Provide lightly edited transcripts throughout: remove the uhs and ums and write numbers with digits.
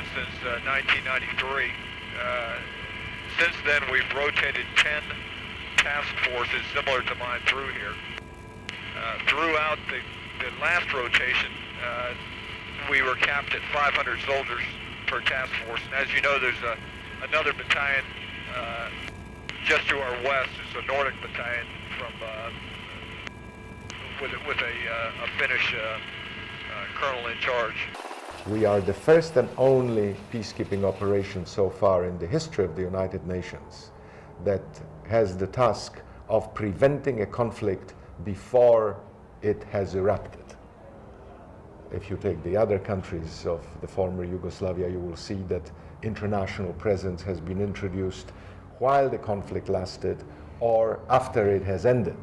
done since 1993. Since then, we've rotated 10 task forces similar to mine through here. Throughout the last rotation, we were capped at 500 soldiers per task force. And as you know, there's another battalion just to our west. It's a Nordic battalion from with a Finnish colonel in charge. We are the first and only peacekeeping operation so far in the history of the United Nations that has the task of preventing a conflict before it has erupted. If you take the other countries of the former Yugoslavia, you will see that international presence has been introduced while the conflict lasted or after it has ended.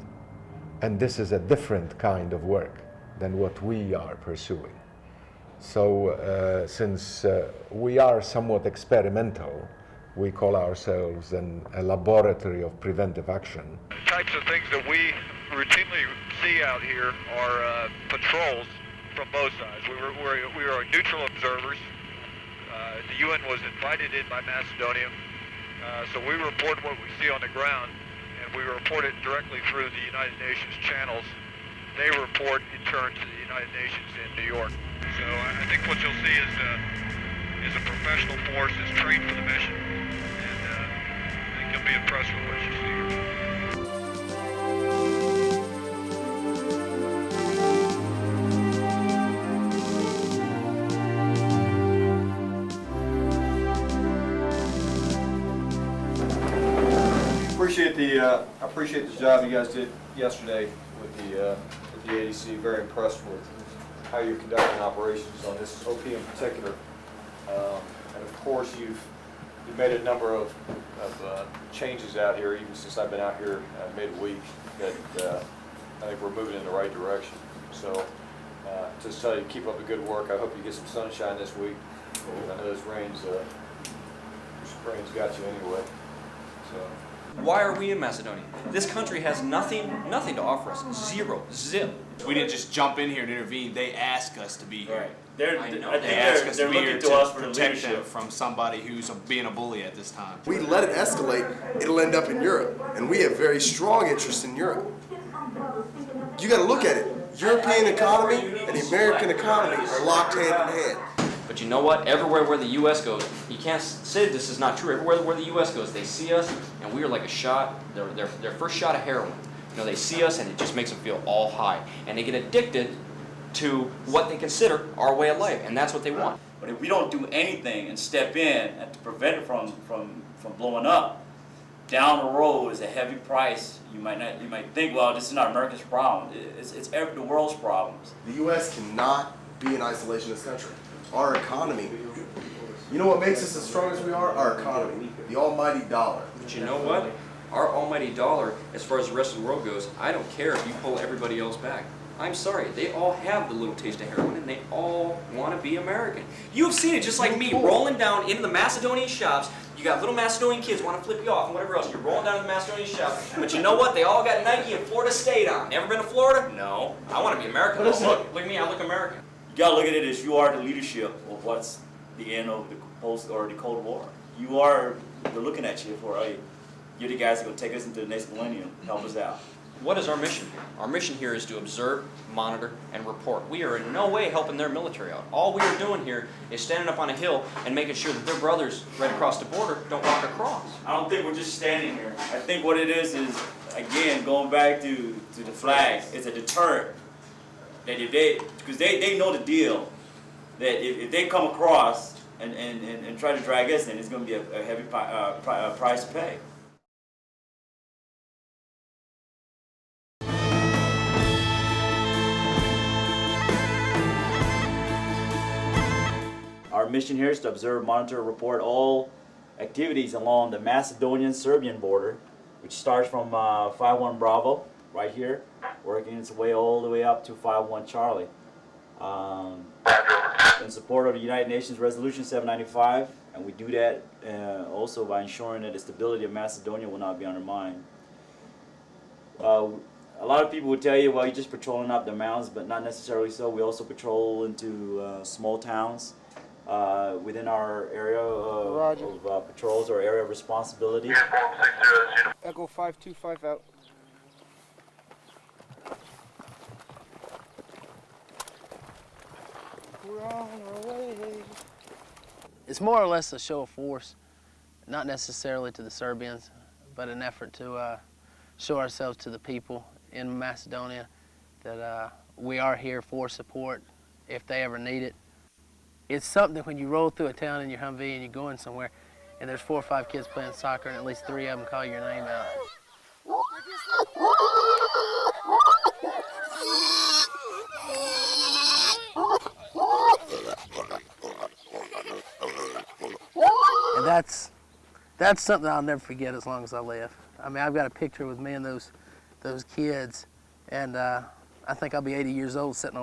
And this is a different kind of work than what we are pursuing. So since we are somewhat experimental, we call ourselves a laboratory of preventive action. The types of things that we routinely see out here are patrols from both sides. We are neutral observers. The UN was invited in by Macedonia, so we report what we see on the ground, and we report it directly through the United Nations channels. They report in turn to the United Nations in New York. So I think what you'll see is a professional force is trained for the mission, and I think you'll be impressed with what you see here. I appreciate the job you guys did yesterday with the ADC. Very impressed with how you're conducting operations on this OP in particular. And of course, you've made a number of changes out here, even since I've been out here midweek, that I think we're moving in the right direction. So just tell you, keep up the good work. I hope you get some sunshine this week. I know this rain's got you anyway. So. Why are we in Macedonia? This country has nothing to offer us. Zero. Zip. We didn't just jump in here and intervene. They ask us to be here. Right. They ask us to be here to protect them from somebody who's being a bully at this time. We let it escalate, it'll end up in Europe. And we have very strong interest in Europe. You got to look at it. European economy and the American economy are locked hand in hand. But you know what? Everywhere where the U.S. goes, you can't say this is not true. Everywhere where the U.S. goes, they see us, and we are like a shot, their first shot of heroin. You know, they see us, and it just makes them feel all high. And they get addicted to what they consider our way of life, and that's what they want. But if we don't do anything and step in and to prevent it from blowing up, down the road is a heavy price. You might think, well, this is not America's problem. It's the world's problems. The U.S. cannot be in isolation in this country. Our economy, you know what makes us as strong as we are? Our economy, the almighty dollar. But you know what? Our almighty dollar, as far as the rest of the world goes, I don't care if you pull everybody else back. I'm sorry, they all have the little taste of heroin, and they all want to be American. You've seen it just like me, rolling down into the Macedonian shops. You got little Macedonian kids want to flip you off and whatever else. You're rolling down to the Macedonian shop, but you know what? They all got Nike and Florida State on. Never been to Florida? No. I want to be American. Look at me, I look American. You gotta look at it as you are the leadership of what's the end of the the Cold War. They're looking at you for, hey, you're the guys that are gonna take us into the next millennium. Help us out. What is our mission here? Our mission here is to observe, monitor, and report. We are in no way helping their military out. All we are doing here is standing up on a hill and making sure that their brothers right across the border don't walk across. I don't think we're just standing here. I think what it is, again, going back to the flag, it's a deterrent. That because they know the deal, that if they come across and try to drag us in, it's going to be a heavy price to pay. Our mission here is to observe, monitor, report all activities along the Macedonian-Serbian border, which starts from 5-1 Bravo, right here, working its way all the way up to 5-1 Charlie. In support of the United Nations Resolution 795, and we do that also by ensuring that the stability of Macedonia will not be undermined. A lot of people would tell you, well, you're just patrolling up the mountains, but not necessarily so. We also patrol into small towns. within our area Roger. of patrols or area of responsibility. Echo 525 out. We're on our way. It's more or less a show of force, not necessarily to the Serbians, but an effort to show ourselves to the people in Macedonia that we are here for support if they ever need it. It's something that when you roll through a town in your Humvee and you're going somewhere and there's 4 or 5 kids playing soccer and at least 3 of them call your name out. And that's something I'll never forget as long as I live. I mean, I've got a picture with me and those kids, and I think I'll be 80 years old sitting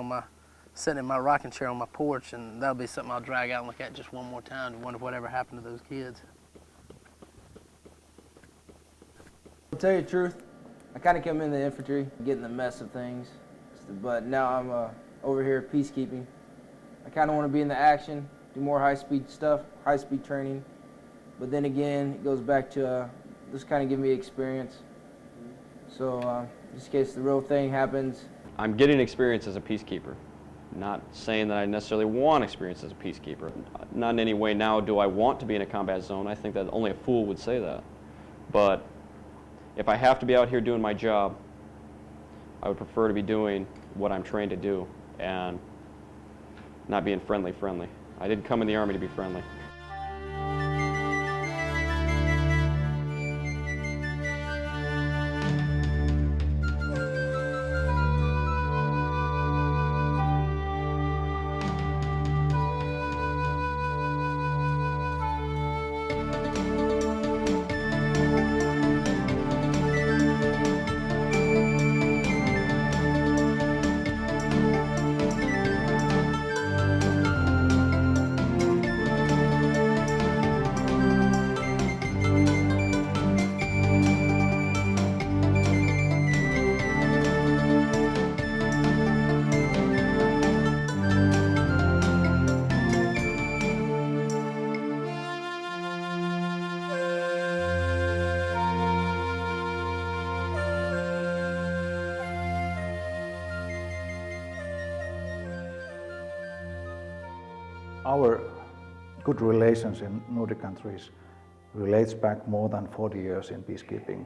in my rocking chair on my porch, and that'll be something I'll drag out and look at just one more time to wonder whatever happened to those kids. To tell you the truth, I kind of came in the infantry, getting the mess of things, but now I'm over here at peacekeeping. I kind of want to be in the action, do more high-speed stuff, high-speed training, but then again, it goes back to just kind of give me experience. So just in case the real thing happens. I'm getting experience as a peacekeeper. Not saying that I necessarily want experience as a peacekeeper. Not in any way now do I want to be in a combat zone. I think that only a fool would say that. But if I have to be out here doing my job, I would prefer to be doing what I'm trained to do and not being friendly. I didn't come in the Army to be friendly. Our good relations in Nordic countries relates back more than 40 years in peacekeeping.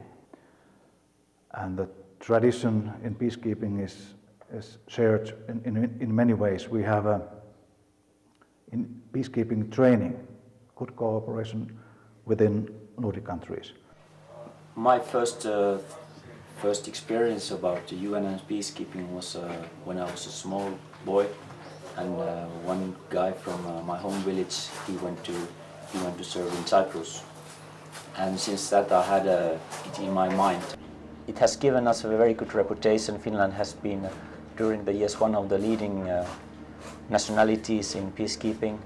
And the tradition in peacekeeping is shared in many ways. We have in peacekeeping training, good cooperation within Nordic countries. My first experience about the UN and peacekeeping was when I was a small boy, and one guy from my home village, he went to serve in Cyprus, and since that I had it in my mind. It has given us a very good reputation. Finland has been during the years one of the leading nationalities in peacekeeping.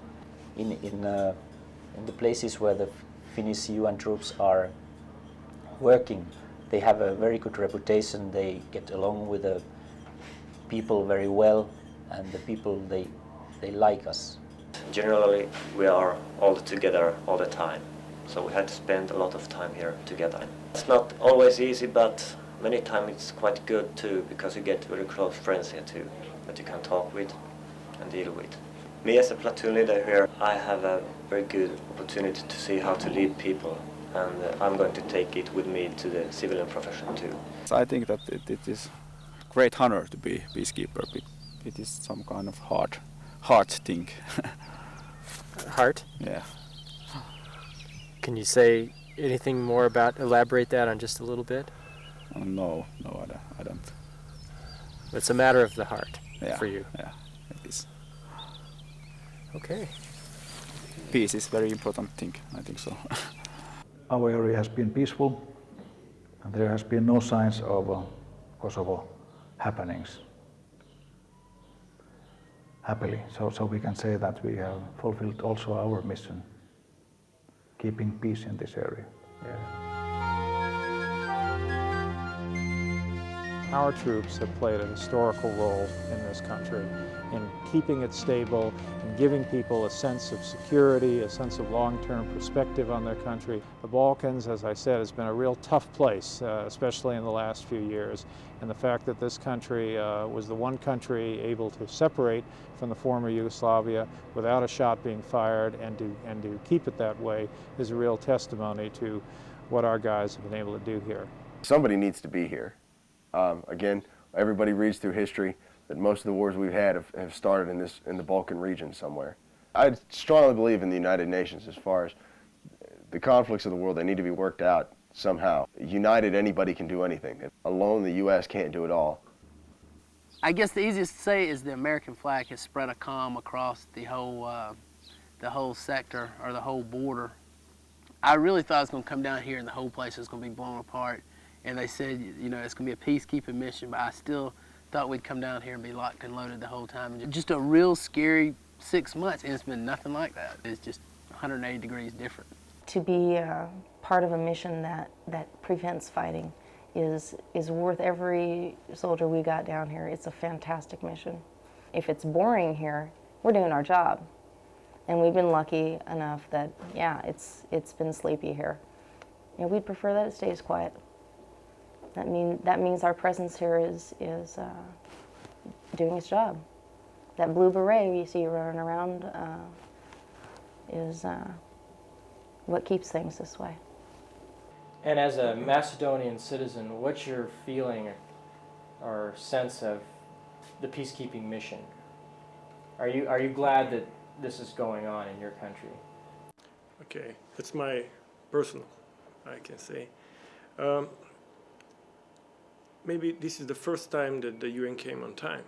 In the places where the Finnish UN troops are working, they have a very good reputation. They get along with the people very well, and the people, they like us. Generally, we are all together all the time, so we had to spend a lot of time here together. It's not always easy, but many times it's quite good too, because you get very close friends here too, that you can talk with and deal with. Me as a platoon leader here, I have a very good opportunity to see how to lead people, and I'm going to take it with me to the civilian profession too. I think that it is a great honor to be peacekeeper. It is some kind of hard thing. Heart? Yeah. Can you say anything more elaborate that on just a little bit? No, I don't. It's a matter of the heart for you. Yeah, it is. Okay. Peace is very important thing, I think so. Our area has been peaceful, and there has been no signs of Kosovo happenings. Happily, so we can say that we have fulfilled also our mission, keeping peace in this area. Yeah. our troops have played a historical role in this country, in keeping it stable, in giving people a sense of security, a sense of long-term perspective on their country. The Balkans, as I said, has been a real tough place, especially in the last few years. And the fact that this country was the one country able to separate from the former Yugoslavia without a shot being fired and to keep it that way is a real testimony to what our guys have been able to do here. Somebody needs to be here. Again, everybody reads through history that most of the wars we've had have started in the Balkan region somewhere. I strongly believe in the United Nations as far as the conflicts of the world. They need to be worked out somehow. United, anybody can do anything. Alone, the U.S. can't do it all. I guess the easiest to say is the American flag has spread a calm across the whole sector, or the whole border. I really thought it was going to come down here and the whole place was going to be blown apart. And they said, you know, it's going to be a peacekeeping mission, but I still thought we'd come down here and be locked and loaded the whole time. And just a real scary 6 months, and it's been nothing like that. It's just 180 degrees different. To be part of a mission that prevents fighting is worth every soldier we got down here. It's a fantastic mission. If it's boring here, we're doing our job. And we've been lucky enough that, yeah, it's been sleepy here. And we'd prefer that it stays quiet. That means our presence here is doing its job. That blue beret you see running around is what keeps things this way. And as a Macedonian citizen, what's your feeling or sense of the peacekeeping mission? Are you glad that this is going on in your country? Okay, that's my personal, I can say. Maybe this is the first time that the UN came on time.